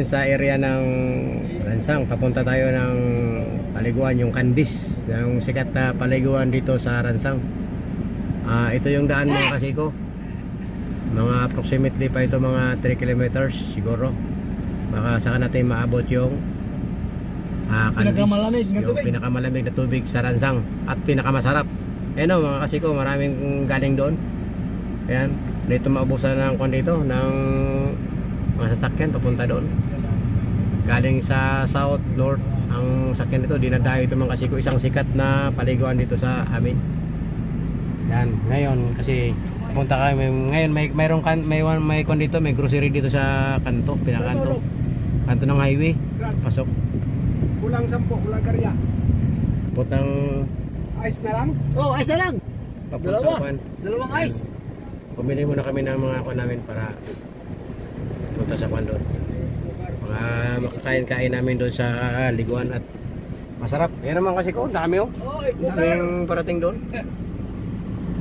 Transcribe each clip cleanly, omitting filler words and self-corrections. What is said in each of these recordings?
Sa area ng Ransang, papunta tayo ng paliguan, yung Candis, yung sikat na paliguan dito sa Ransang. Ito yung daan mga kasiko. Mga approximately pa ito mga 3 kilometers siguro. Baka saka natin maabot yung Candis, yung pinakamalamig na tubig sa Ransang at pinakamasarap. Ayan o mga kasiko, maraming galing doon. Ayan, dito maubusan ng kwan dito ng mga sasakyan papunta doon. Galing sa south, north ang sakyan nito, dinadayo ito mga kasiko. Isang sikat na paliguan dito sa amin. Yan, ngayon kasi papunta kami. Ngayon may kwan dito, may grocery dito sa kanto, pinakanto. Kanto ng highway. Pasok. Kulang 10, kulang karya. Putang Ice na lang? Oh, ice na lang. Dalawang ice. Pumili muna kami ng mga kwan namin para punta sa kwan doon. Mga makakain-kain namin doon sa liguan at masarap. Yan naman kasi ko, dami oh. Daming parating doon.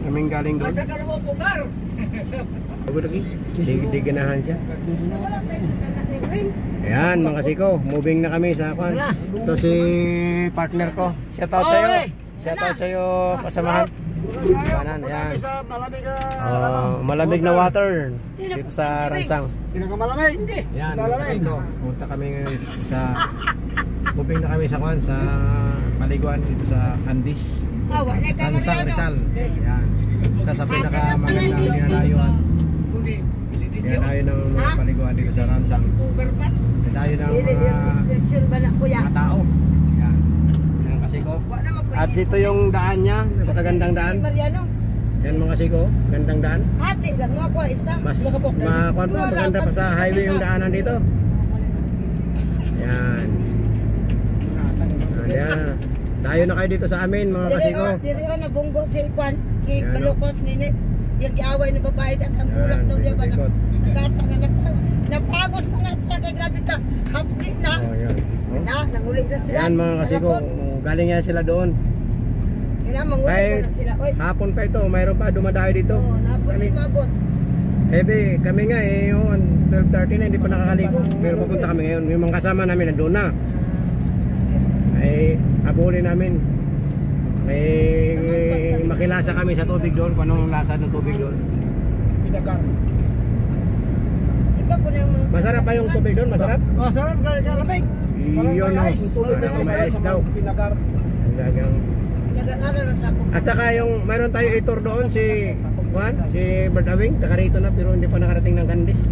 Daming galing doon. Masa ka naman pugar? Di ganahan siya. Ayan mga kasiko, moving na kami sa kwan. Ito si partner ko. Shout out sa'yo. Shout out sa'yo kasamahan. Kanan, yan. Malamig na water dito sa Ransang. Pinakamalamig. Yan, kasiko. Punta kami ngayon sa moving na kami sa kwan, sa paliguan dito sa Candis, Ransang, Rizal. Yan. Isa sa pinakamagandang dinalayuan. Dinadayo ng mga paliguan dito sa Ransang. Dinadayo ng mga tao. Yan. Yan kasiko. At dito yung daan niya, napakagandang daan. Yan mga kasiko, gandang daan. Mas maganda pa sa highway yung daanan dito. Yan. Yan. Tayo na kayo dito sa amin mga kasiko. Diri o nabunggo si Kwan, si Kalukos nini. Yung giaway ng babae at ang bulak daw niya ba nagasa nga napagos na nga siya kay grabe ka. Hapdi na. Oh, yan. Na, nanguli na sila. Yan mga kasiko, galing yan sila doon. Yan mangulit na sila. Oy. Hapon pa ito, mayroon pa dumadayo dito. Oo, napon ni mabot. Kami nga 12:30 na hindi pa nakakaligo. Pero pupunta kami ngayon. Yung mga kasama namin nandoon na. Ay habulin namin. May makilasa kami sa tubig doon, kung anong lasa ng tubig doon. Pinagar. Iba ko nang Masarap pa yung tubig doon, masarap? Masarap ka lamig. Iyon o, parang may ice daw. Pinagar. Hanggang nag-aaral na sa ako. at saka yung mayroon tayo itor doon si Juan, si Bird Awing, taga rito na pero hindi pa nakarating ng Candis.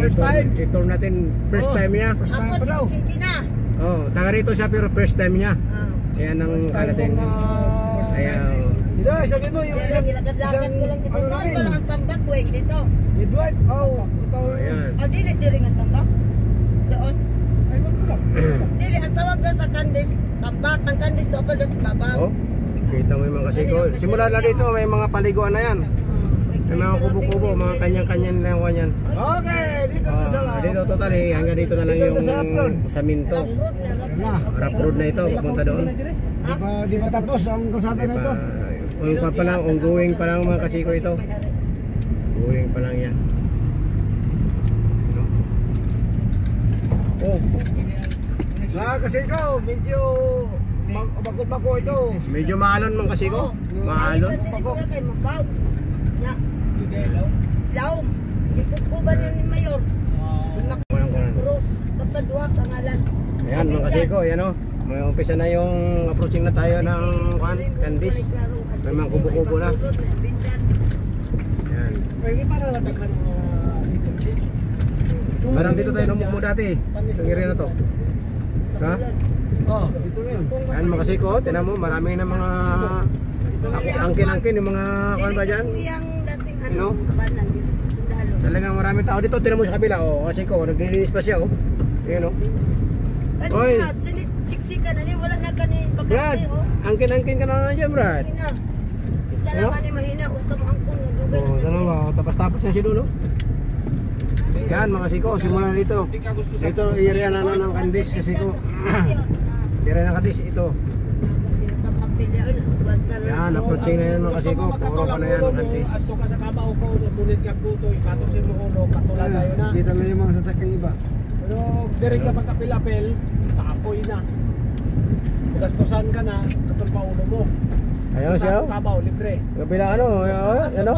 First time. Itor natin, first time niya. Ako sige na. Oh, taga rito siya pero first time niya. Kaya nang karating. Kaya Dito, sabi mo yung Yung ilagad-lagad ko lang dito. Saan pala ang tambak ko dito? Midwife. Oh, ito. ayan. Dili nga tambak. Doon. Ay, magulak. Dili, ang tawag doon sa Candis. Tambak, ang Candis doon pa doon sa babaw. Oh, kita mo yung mga kasiko. Simula na dito, may mga paliguan na yan. May mga kubo-kubo, mga kanyang-kanyan lang yan. Okay, dito na sa Dito totally, hanggang dito na lang yung saminto. Rough road na ito, papunta doon. Di pa tapos ang kalsada na ito. Ongoing pa lang mga kasiko ito. Ongoing pa lang yan. Oh, Kasi ikaw, medyo bago-bago ito. medyo maalon mga kasiko. Maalon. Kay mabaw. Nya. Laom. Ikukuban yun ni Mayor. Cross. Basta duha ka ngalan. Ayan mga kasiko, yan o. May umpisa na yung approaching na tayo ng Candis. May mga kubo-kubo na. Yan. Pwede para nataghan Parang dito tayo namumo dati. Itong area na to. Ha? Oh, dito na yun. Yan mga kasiko, tinan mo, marami na mga angkin-angkin yung mga kuan ba dyan? Yung dating No? banang dito. Sundalo. Talagang maraming tao dito, tinan mo sa kabila. Oh, kasiko, naglilinis pa siya. Oh. Ayan o. Oy. Kanina, siksika na ni. Wala na ka ni Brad, pagkati. angkin-angkin ka na dyan, Brad. Mahina. Dalawa ni mahina. Huwag ka maangkong. Oh, dalawa. Tapos-tapos na siya doon, oh. Yan mga siko, simula dito. Ito area na ng Candis kasi ko. Area ng Candis ito. Yan, approaching na yan mga kasiko. Puro pa na yan ang Candis. Ato ka sa kabaw ko, ngunit kag kuto, ikatong si Muhulo, katulad na yun na. Dito na yung mga sasakyan iba. Pero direct ka pagkapil-apil, tapoy na. Gastusan ka na, katol pa ulo mo. Ayun siya. Kabaw, libre. Kabila ano, ano?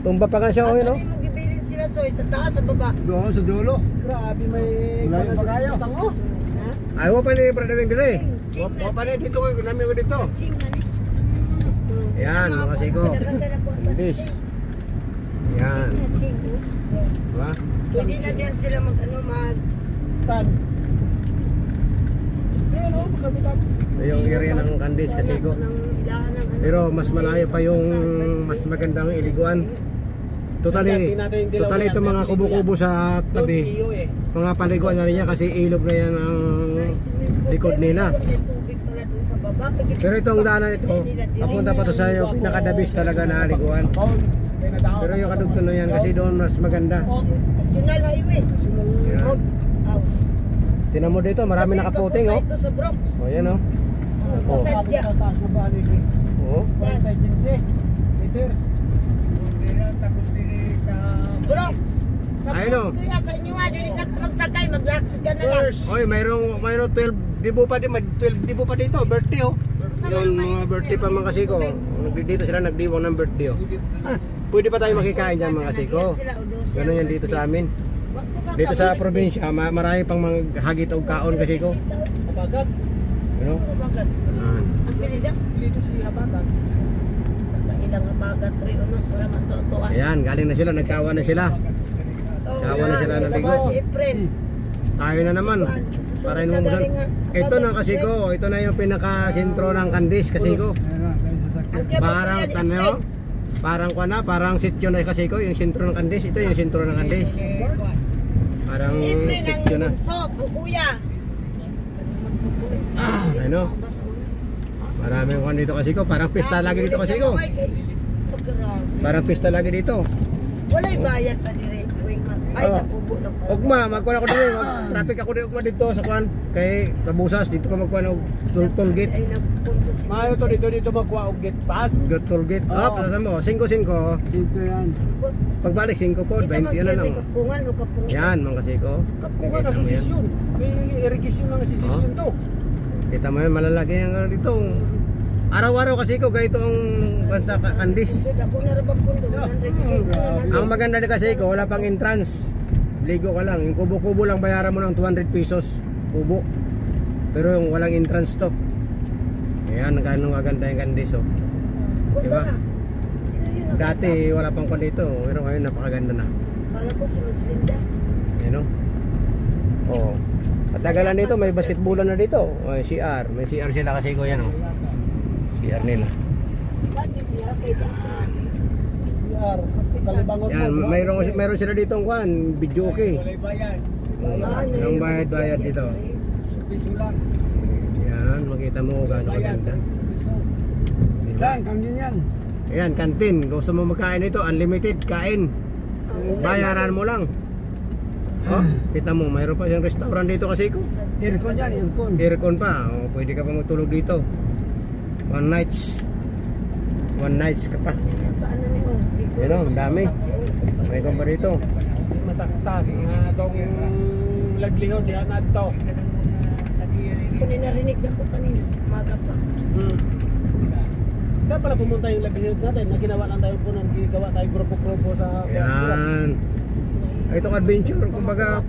Tumba pa ka siya, Asa ano? di mo gibilin sila soy sa taas sa baba. Doon sa dulo. Grabe may... Wala yung pag-ayaw. Tango. Ha? Ay, wala pa ni Pradawing dire. Ching, Wala pa ni dito ko, namin ko dito. Ching na ni. Yan, mga siko. This. Yan. Ching. Diba? Pwede na din sila mag ano mag Tan. Ayun o, magkabitan. Ito yung area ng Candis kasi ko. Pero mas malayo pa yung mas magandang iliguan. Totally ito mga kubo-kubo sa tabi. Iyo eh. Mga paliguan na rin yan kasi ilog na yan ang likod nila. Pero itong daanan ito, papunta pa to sa yung pinakadabis talaga na liguan. Pero yung kadugtong na yan kasi doon mas maganda. National Highway. Yan. Tinan mo dito, marami nakaputing oh. Ito sa Brox. Oh, yan oh. Oh. Sadya. Oh. Meters. Brox. Sa Ayun, oh. Brox kuya sa inyo nga dili na ka magsakay maglakad ka na lang. Oy, mayroong 12 dibo pa din, 12 dibo pa dito, birthday oh. Yung mga birthday pa mga kasiko. Dito sila nagdiwang ng birthday oh. Pwede pa tayo makikain dyan mga kasiko. Ganun yan dito sa amin. Dito sa probinsya, marami pang maghagit o kaon kasiko. Habagat. Ano? Habagat. Yan. Ang pilida. Dito si Habagat. Ilang habagat oy unos wala man to. Ayan, galing na sila, nagsawa na sila. Sawa na sila ng ligo. Si Efren. Tayo na naman. Para inumusan. Ito na kasiko, ito na yung pinaka-sentro ng Candis kasiko. Parang tanyo. Parang parang sityo na kasiko, yung sentro ng Candis. Ito yung sentro ng Candis. Parang Si Efren sityo na. ang bunso, ang kuya. Ano? Maraming kwan dito kasiko, parang pista lagi dito kasiko. Parang pista lagi dito. Walay bayad pa dire. Ay sa kubo na po. Ugma, magkuhan ako dito, traffic ako dito dito sa kwan kay Tabusas, dito ko magkuhan og toll gate. Ay nagpunto si. Mayo to dito magkuha og gate pass. Toll gate. Ah, plaza mo, 5-5. Dito yan. Pagbalik 5 po, 20 yun na lang. Kapungan o kapungan. Yan, mga kasiko. Kuha na susisyon. May irrigation na susisyon to. Kita mo yan, malalaki yung ano dito. Araw-araw kasi ko ganito ang bansa Candis. Ako na rin pundo 100. Ang maganda na kasi ko, wala pang entrance. Ligo ka lang. Yung kubo-kubo lang bayaran mo ng 200 pesos. Kubo. Pero yung walang entrance to. Ayan, gano'ng maganda yung Candis oh. Diba? Dati wala pang kwan dito. Pero ngayon napakaganda na. Para ko si Maslinda. Ayan oh. Oo. Patagalan dito, may basketballan na dito. May CR. May CR sila kasi ko yan oh. CR nila. Bakit niya kay CR. Kalibangon Yan, mayroon sila dito ang kwan, video okay. Walay bayan. Ang bayad dito. Pisulan. Yan, makita mo gaano kaganda. Yan, kanyan yan. Ayan, kantin. Gusto mo magkain ito, unlimited kain. Bayaran mo lang. Oh, kita mo, mayroon pa siyang restaurant dito kasi ko. Aircon yan, aircon. Aircon pa. Oh, pwede ka pa magtulog dito. One nights ka pa. Paano niyo? Yan o, ang dami. May kong pa dito. Mataktak nga itong livelihood yan na ito. Kung narinig na ko kanina, umaga pa. Saan pala pumunta yung livelihood natin? Na ginawa lang tayo po nang ginawa tayo grupo-grupo sa... Yan. Itong adventure, kumbaga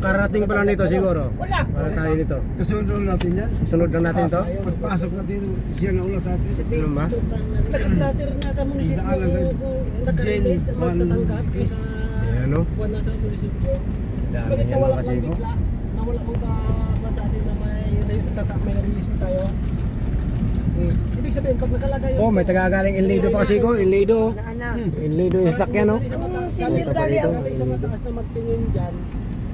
karating pa lang nito siguro. Wala. Para tayo nito. Kasunod natin yan. Sunod lang natin to. Pagpasok natin, siya na ulas sa atin. Ano ba? Nag-platter na sa munisipyo kung naka-release na magtatanggap kaysa Ayan o. buwan na sa munisipyo. Dami Bakit yan nawala mga kasi kang ko. bigla? Nawala kang kapan sa atin na may release na tayo. Ibig sabihin, pag nakalagay Oh, may tagagaling Inlido pa kasi ko. Inlido. Naana. Inlido yung sakyan no. Senior gali ang sa mataas na magtingin dyan,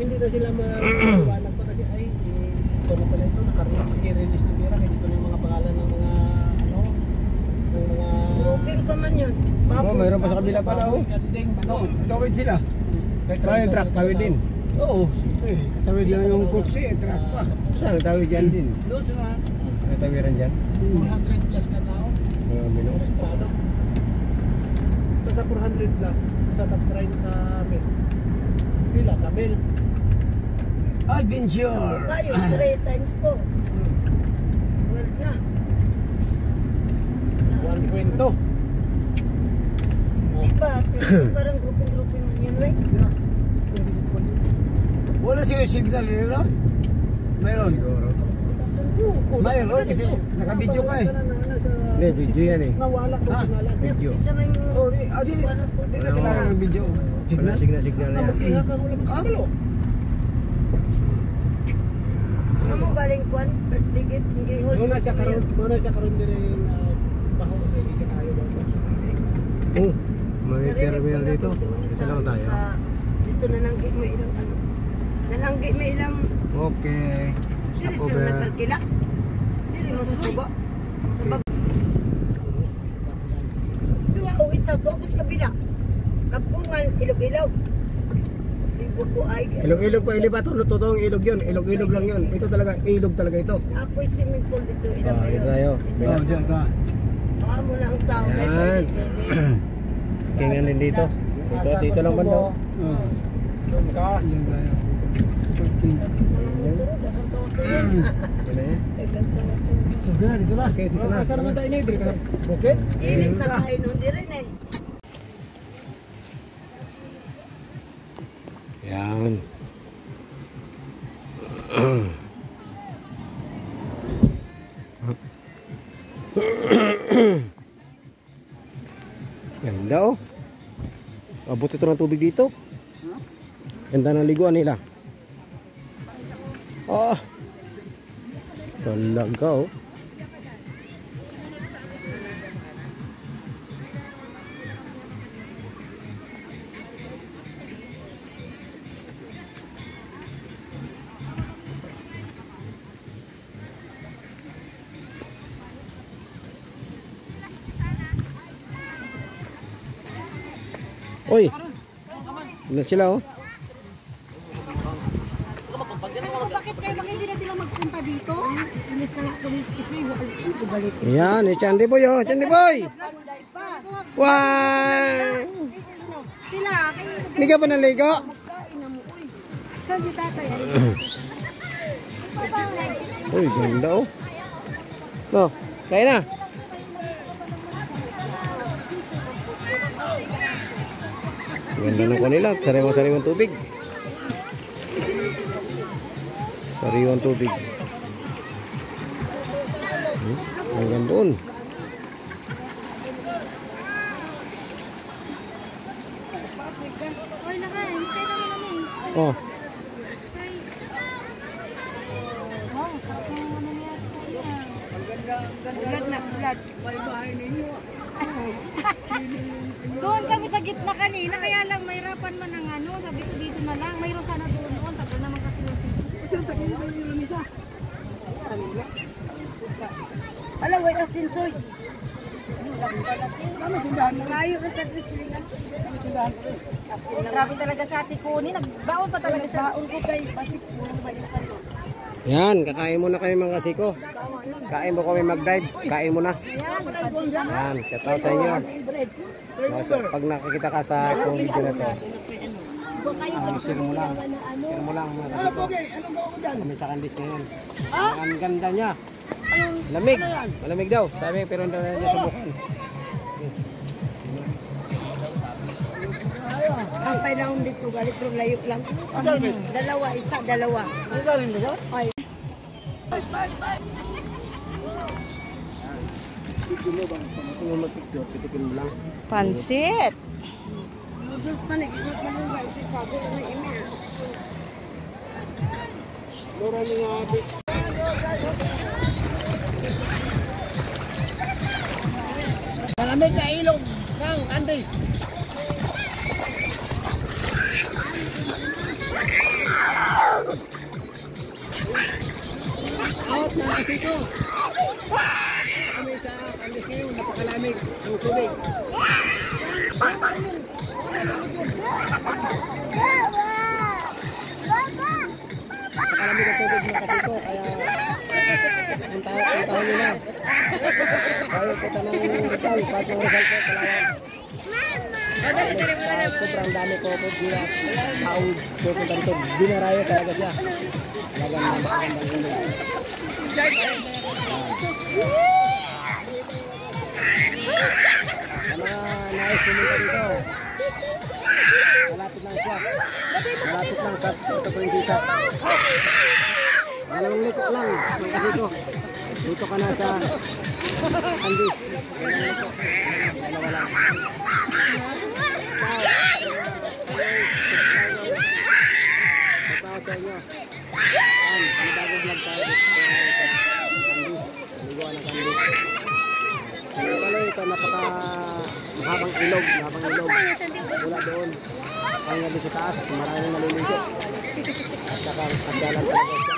hindi na sila maliwanag pa kasi ay ito na pala ito, naka-release ng pera kaya dito na yung mga pangalan ng mga ano, ng mga grouping pa man yun. Oh, mayroon pa sa kabila pala oh. ganding, Oo, tawid sila. Parang yung truck, tawid din. Oo. Tawid lang yung kutsi, truck pa. Saan tawid dyan din? Doon sa lahat. May tawiran dyan? 400 plus ka tao, Bino. registrado. Sa 400 plus, sa top train ka mil. Pila ka mil. Adventure. Kayo, 3 times po. 12 na. One kwento. Diba? Parang grouping yun, right? Wala signal nila? Mayroon. Siguro. Mayroon kasi nakabidyo ka eh. Hindi, video yan eh. Nawala ko Ha? sinala. Video. Isa may Oh, di na kailangan ng video. Wala Signal? signal na yan. Kaya ka wala magkakalo. Ano galing kwan? Digit, hindi hold. Muna siya karon din baho sa isa kayo mas. Oh, may terminal dito. Dito lang tayo. Dito nananggi mo ilang ano. Nananggi mo ilang. Okay. Dili Sa sila cover. nagkarkila. Dili mo sa baba. Sa baba. Dua o isa to pas kabila. Kapungan ilog-ilog. Libog ko ay. Ilog-ilog pa, hindi ba ito? Totoong ilog yun. Ilog-ilog lang yun. Ito talaga, ilog talaga ito. Apoy swimming pool dito ilang Dito tayo. Oh, diyan ka. Baka mo na ang tao. Yan. Kingan din dito. Dito lang banda. Oh, Doon ka. diyan tayo. Yan na yan. Dito na, dito na. Okay, dito na. Asa naman tayo ni diri ka. Bukit. Init na kain hindi rin eh. Yan. Ganda oh. Abot ito ng tubig dito. Ganda ng liguan nila. Ah. Talaga oh. Oy. Ilan sila oh? Bakit hindi na sila magpunta dito? Inis na yung police kasi ibalik. Yan, eh, Chandy Boy oh, Chandy Boy. Panday pa. Wow! Sila, Hindi ka pa naligo? magkain na mo. Uy, saan si tatay? Uy, ganda oh. So, kaya na. Ganda ng kanila, sariwang tubig. Sariwang tubig. Hanggang doon. Oh. Blood na blood. Doon kami sa gitna kanina, kaya lang mahirapan man ang ano. Sabi ko dito na lang, mayroon sana doon. Tagal naman kasi yung sito. Alam, wait, asinsoy. Layo ng tagwisilingan. Grabe talaga sa ati Kuni. Nagbaon pa talaga sa baon ko kay Basik. Yan, kakain muna kami mga kasiko. Kain mo kami mag-dive. Kain muna. Yan, shout out sa inyo. So, pag nakikita ka sa itong video na ito, share mo lang. Share mo lang mga kasiko. Kami sa Candice ngayon. Ang ganda niya. Lamig. Malamig daw. Sabi, pero hindi na niya subukan. Kampay lang dito, galit pero layo lang. Dalawa, isa, dalawa. Ay. Pansit. Noodles pa na, ikot na lang guys. Sabi ko na ime. Malamig na ilog ng Candice. Out mga kasiko. Kami sa Candice ngayon, napakalamig ang tubig. Napakalamig ang tubig mga kasiko, kaya puntahan nyo na. Kaya punta ng Rizal, Bagong Rizal po, Palawan. Sobrang dami po po dila. Taong pupunta dito. Dinarayo talaga siya. Talagang napakagandang ilog. Sa mga nais pumunta dito, malapit lang siya. Malapit lang sa Puerto Princesa. Dalawang liko lang, mga kasiko. Dito ka na sa Andis. Dalawang liko. Dalawa lang. Shoutout sa inyo. Ang bagong vlog tayo dito sa Andis. Paliguan ng Andis. Kaya ito napaka mahabang ilog. Mula doon hanggang doon sa taas. Maraming naliligo. At saka asyalan talaga siya.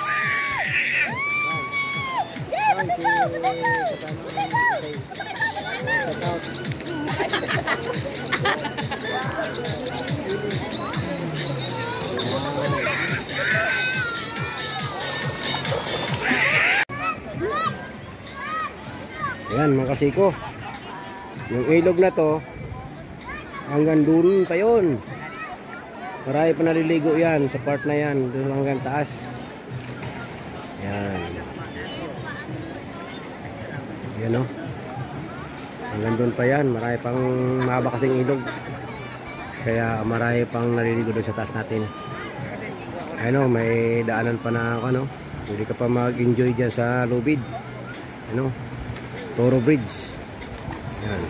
Ayan mga kasiko, yung ilog na to hanggang dun pa yun. Marami pa naliligo yan sa part na yan, dun hanggang taas. Yan. Yan o. Hanggang dun pa yan, marami pang mahaba kasing ilog. Kaya marami pang naliligo dun sa taas natin. Ano, may daanan pa na ano, hindi ka pa mag-enjoy dyan sa lubid. Ano, Toro Bridge. Yan.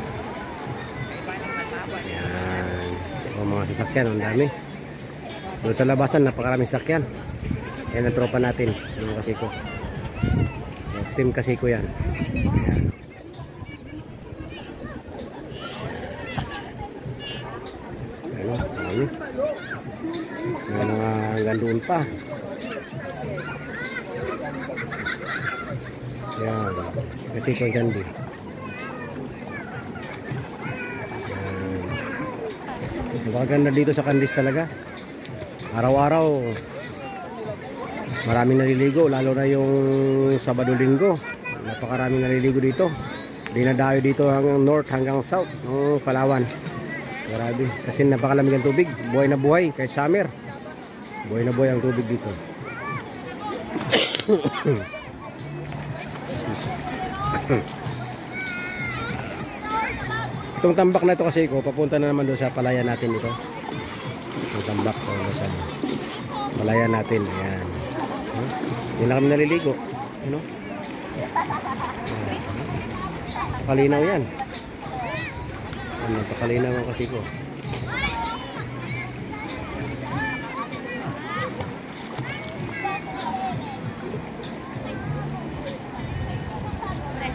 Yan. O, mga sasakyan, ang dami. Doon sa labasan, napakaraming sasakyan. Yan ang tropa natin, yung kasiko. Team kasiko yan. Yan. Ano, dami. Yan ang hanggang doon pa. Yan. Kasiko ang Candi. Napakaganda dito sa Candis talaga. Araw-araw maraming naliligo, lalo na yung Sabado-Linggo. Napakaraming naliligo dito. Dinadayo dito hanggang north hanggang south ng Palawan. Grabe, kasi napakalamig ang tubig. Buhay na buhay kahit summer. Buhay na buhay ang tubig dito. Itong tambak na ito kasi ko, papunta na naman doon sa palayan natin ito. Itong tambak ko sa palayan natin. Ayan. Hindi na kami naliligo. Ano? Pakalinaw yan. Ano, pakalinaw ang kasi ko.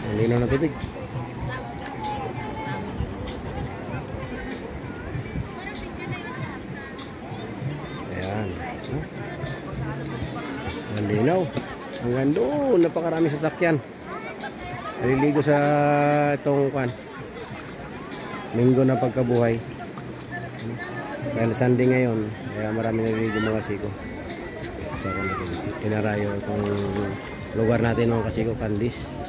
Ang linaw ng tubig. Ang linaw. Hanggang doon, napakarami sasakyan. Naliligo sa itong kwan. Linggo na pagkabuhay. Dahil Sunday ngayon, kaya marami naliligo mga kasiko. So, tinarayo itong lugar natin mga kasiko, Candis.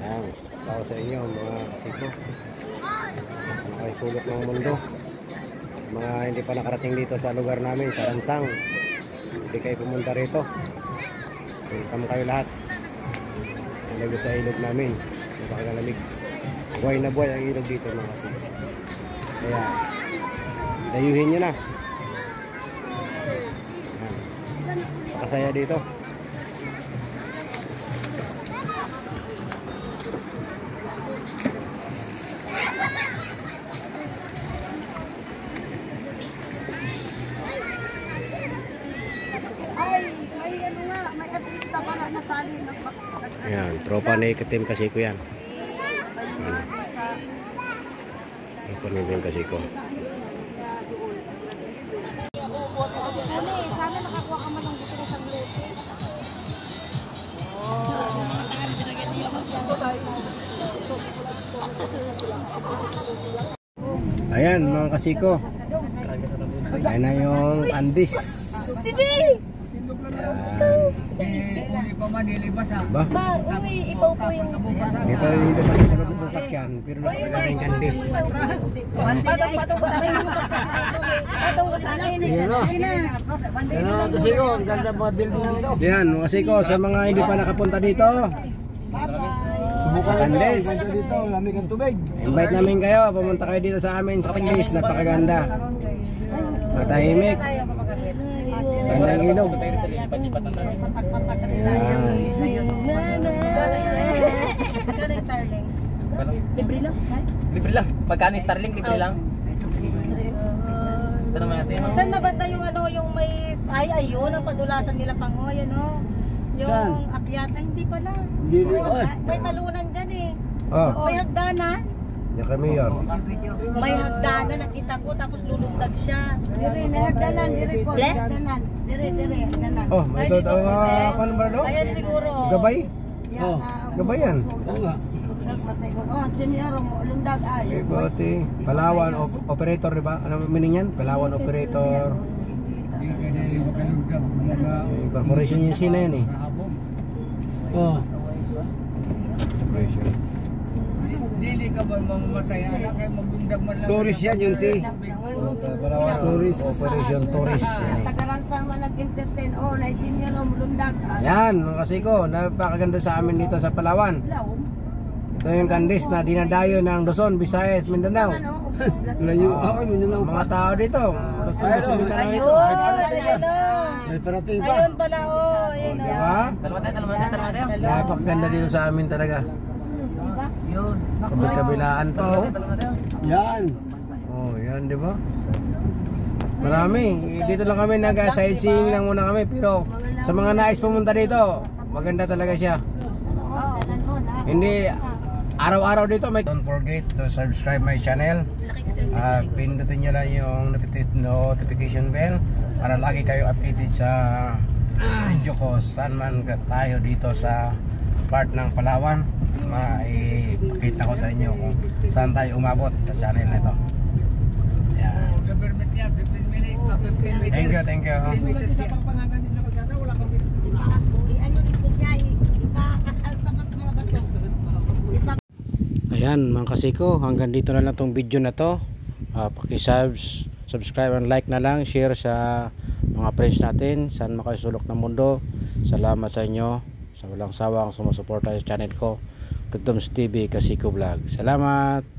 Ayan, tao sa inyo mga kasiko. Ay sulok ng mundo. Mga hindi pa nakarating dito sa lugar namin sa Ransang, hindi kayo pumunta rito. Welcome kayo lahat. Nalago sa ilog namin, napakalamig. Buhay na buhay ang ilog dito mga kasi. Kaya dayuhin nyo na. Pakasaya dito. Ayan, tropa na ikatim kasi ko yan. Tropa na ikatim kasi ko. Sana nakakuha ka man ng gusto ng saglete. Ayan mga kasiko. Ayan na yung Candis. Ba? Iba po yung... Dito yung iba sa loob ng sasakyan, pero nakakaganda yung kandis. Patong ko sa akin. Yan kasi ko, ang ganda mga building dito. Yan, kasi ko sa mga hindi pa nakapunta dito, Subukan Sa lang Candes. ang ganda dito, lamig ang tubig. invite namin kayo, pumunta kayo dito sa amin sa Kandis, napakaganda. Matahimik. Gandang ilog. Libre lang. Libre lang. Pagkano yung Starlink, libre lang. Ito naman natin. Saan na banda yung ano, yung may... Ay, ayun, ang padulasan nila Pangoy, ano? Yung Saan? akyat. Ay, hindi pala. Hindi rin. Oo, Ay. may talunan dyan eh. Oh, May hagdanan. yan kami yun. May hagdanan, nakita ko, tapos lulugtag siya. Dire, na hagdanan, dire po. Bless? Hagdanan. Dire, hagdanan. Oh, may totoo ano ba no? Ayan siguro. Gabay? Oh. Gabay yan. Oo nga. Oh, senior, lundag ay. Buti. Palawan operator, di ba? Ano meaning yan? Palawan operator. Corporation yung sina yan eh. Oh. Corporation. Dili ka ba mamamatay anak kay magdungdag man lang. Tourist yan yung T. Palawan tourist. Operation tourist. Yan eh. Tagaransang man nag-entertain. Oh, na senior, lundag ay. Yan, kasi ko, napakaganda sa amin dito sa Palawan. Laom. Ito yung Kandis na dinadayo ng Luzon, Visayas, Mindanao. Ano? Layo. Ako, Mindanao pa. Mga tao dito. Luzon, Mindanao dito. Ayun, o. May parating pa. Ayun pala, oh. Ayun, Di oh. ba? Dalawa tayo. Napakaganda dito sa amin talaga. Kabilaan pa oh. Yan. Oh, yan di ba? Marami. Dito lang kami nag-sightseeing lang muna kami, pero sa mga nais pumunta dito, maganda talaga siya. Hindi araw-araw dito may. Don't forget to subscribe my channel. Pindutin nyo lang yung notification bell para lagi kayo updated sa video ko saan man tayo dito sa part ng Palawan. Maipakita ko sa inyo kung saan tayo umabot sa channel nito. Yan. Thank you. Ayan mga kasiko, hanggang dito na lang tong video na to. Subscribe and like na lang, share sa mga friends natin saan makasulok ng mundo. Salamat sa inyo sa walang sawang sumusuporta sa channel ko, Freedoms TV Kasiko Vlog. Salamat.